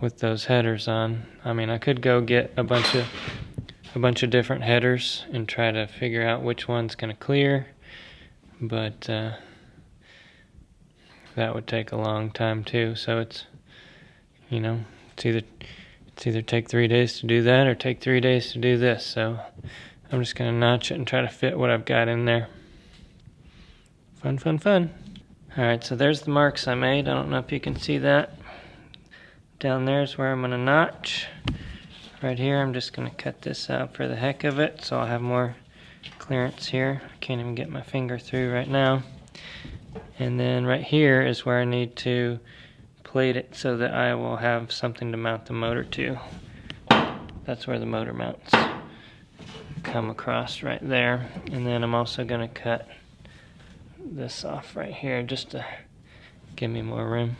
with those headers on. I mean, I could go get a bunch of different headers and try to figure out which one's going to clear, but that would take a long time too. So it's, you know, it's either take 3 days to do that or take 3 days to do this. So I'm just going to notch it and try to fit what I've got in there. Fun, fun, fun. Alright, so there's the marks I made. I don't know if you can see that. Down there is where I'm going to notch. Right here, I'm just going to cut this out for the heck of it, so I'll have more clearance here. I can't even get my finger through right now. And then right here is where I need to plate it so that I will have something to mount the motor to. That's where the motor mounts come across right there. And then I'm also going to cut this off right here just to give me more room.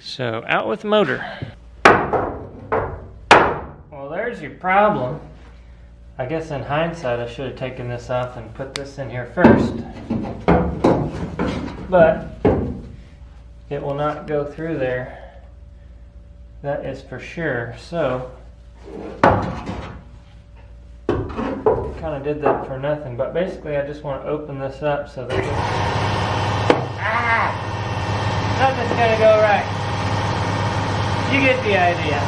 So out with the motor. Well, there's your problem. I guess in hindsight I should have taken this off and put this in here first, but it will not go through there, that is for sure. So kind of did that for nothing, but basically I just want to open this up so that nothing's gonna go right. You get the idea.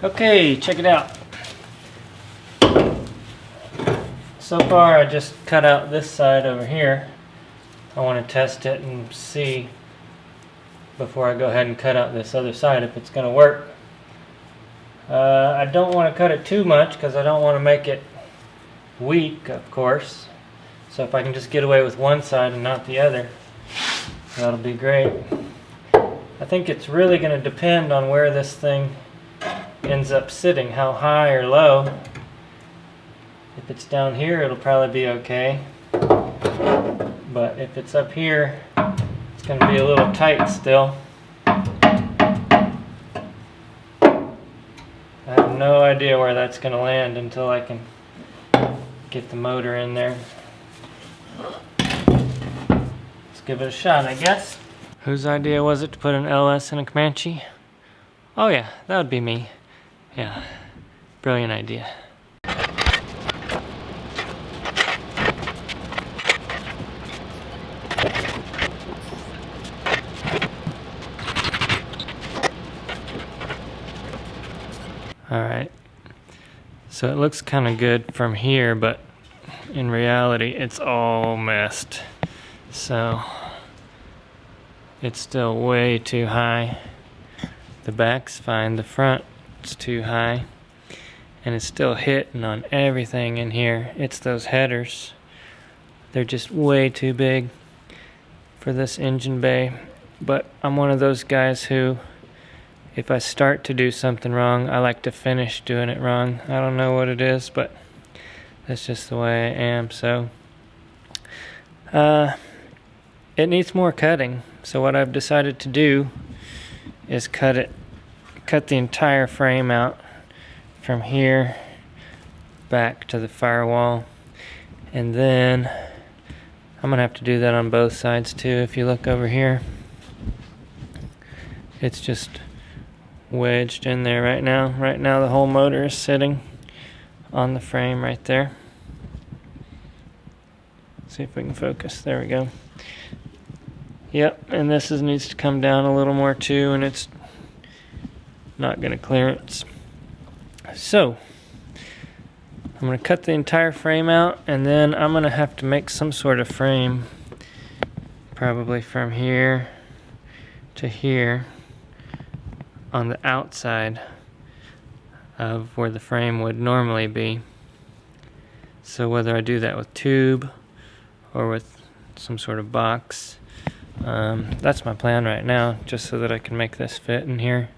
Okay, check it out. So far I just cut out this side over here. I want to test it and see before I go ahead and cut out this other side if it's going to work. I don't want to cut it too much because I don't want to make it weak, of course. So if I can just get away with one side and not the other, that'll be great. I think it's really going to depend on where this thing ends up sitting, how high or low. If it's down here, it'll probably be okay, but if it's up here, it's going to be a little tight still. I have no idea where that's going to land until I can get the motor in there. Let's give it a shot, I guess. Whose idea was it to put an LS in a Comanche? Oh yeah, that would be me. Yeah, brilliant idea. Alright, so it looks kind of good from here, but in reality it's all messed. So it's still way too high. The back's fine, the front's too high, and it's still hitting on everything in here. It's those headers. They're just way too big for this engine bay. But I'm one of those guys who, if I start to do something wrong, I like to finish doing it wrong. I don't know what it is, but that's just the way I am. So it needs more cutting. So what I've decided to do is cut the entire frame out from here back to the firewall, and then I'm gonna have to do that on both sides too. If you look over here, it's just wedged in there right now. Right now the whole motor is sitting on the frame right there. See if we can focus. There we go. Yep, and this needs to come down a little more too, and it's not going to clearance. So I'm going to cut the entire frame out, and then I'm going to have to make some sort of frame, probably from here to here on the outside of where the frame would normally be. So whether I do that with tube or with some sort of box. That's my plan right now, just so that I can make this fit in here.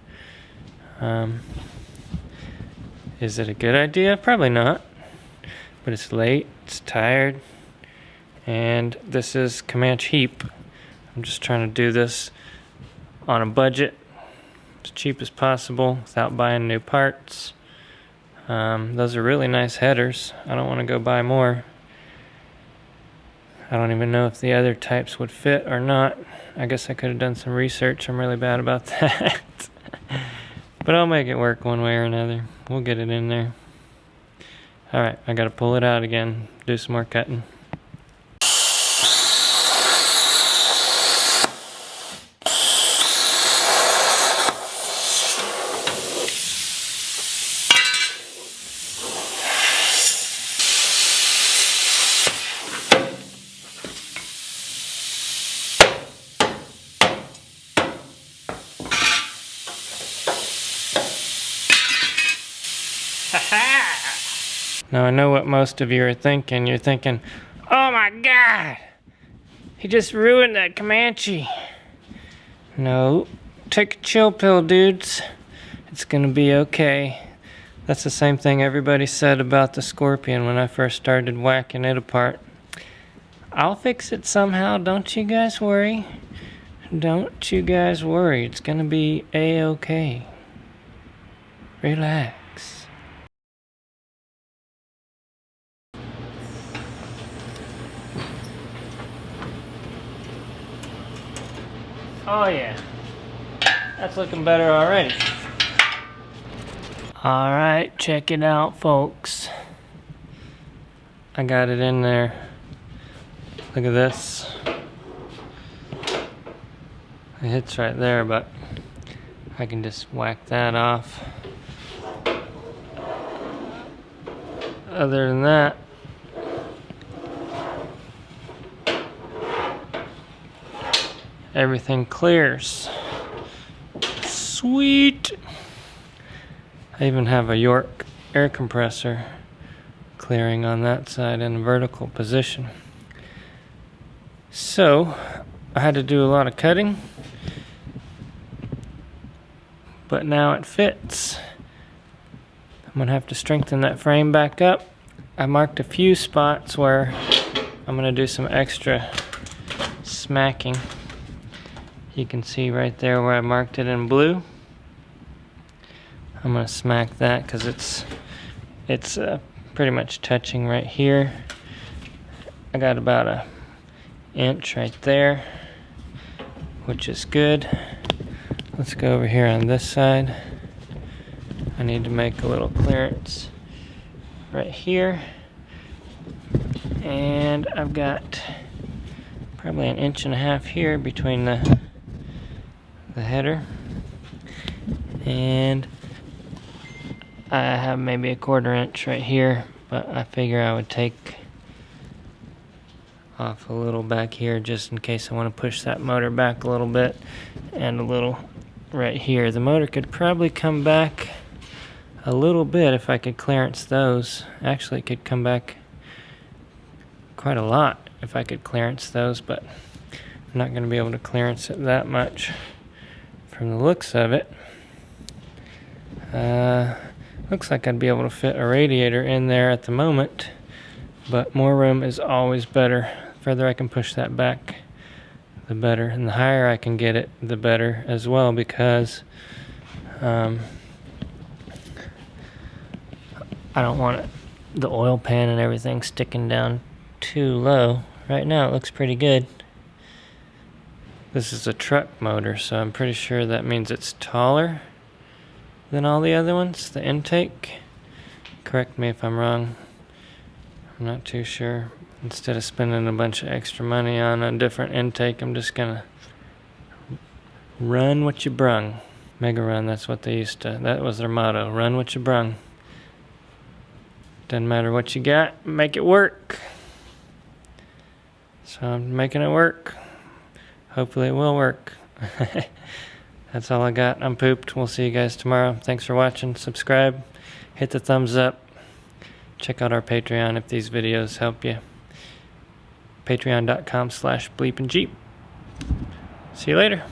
Is it a good idea? Probably not. But it's late, it's tired, and this is Comancheep. I'm just trying to do this on a budget, as cheap as possible, without buying new parts. Those are really nice headers. I don't want to go buy more. I don't even know if the other types would fit or not. I guess I could have done some research. I'm really bad about that. But I'll make it work one way or another. We'll get it in there. Alright, I gotta pull it out again, do some more cutting. Now I know what most of you are thinking. You're thinking, oh my God, he just ruined that Comanche. No, take a chill pill, dudes. It's gonna be okay. That's the same thing everybody said about the Scorpion when I first started whacking it apart. I'll fix it somehow, don't you guys worry. Don't you guys worry, it's gonna be a-okay. Relax. Oh yeah, that's looking better already. Alright, check it out, folks. I got it in there. Look at this. It hits right there, but I can just whack that off. Other than that, everything clears. Sweet! I even have a York air compressor clearing on that side in a vertical position. So, I had to do a lot of cutting, but now it fits. I'm gonna have to strengthen that frame back up. I marked a few spots where I'm gonna do some extra smacking. You can see right there where I marked it in blue. I'm gonna smack that because it's pretty much touching right here. I got about an inch right there, which is good. Let's go over here on this side. I need to make a little clearance right here, and I've got probably an inch and a half here between the header, and I have maybe a 1/4 inch right here, but I figure I would take off a little back here just in case I want to push that motor back a little bit, and a little right here. The motor could probably come back a little bit if I could clearance those. Actually, it could come back quite a lot if I could clearance those, but I'm not going to be able to clearance it that much from the looks of it. Looks like I'd be able to fit a radiator in there at the moment, but more room is always better. The further I can push that back, the better, and the higher I can get it, the better as well, because I don't want the oil pan and everything sticking down too low. Right now it looks pretty good. This is a truck motor, so I'm pretty sure that means it's taller than all the other ones, the intake. Correct me if I'm wrong. I'm not too sure. Instead of spending a bunch of extra money on a different intake, I'm just gonna run what you brung. Mega Run, that's what they used to, that was their motto, run what you brung. Doesn't matter what you got, make it work. So I'm making it work. Hopefully it will work. That's all I got. I'm pooped. We'll see you guys tomorrow. Thanks for watching. Subscribe. Hit the thumbs up. Check out our Patreon if these videos help you. patreon.com/BleepinJeep. See you later.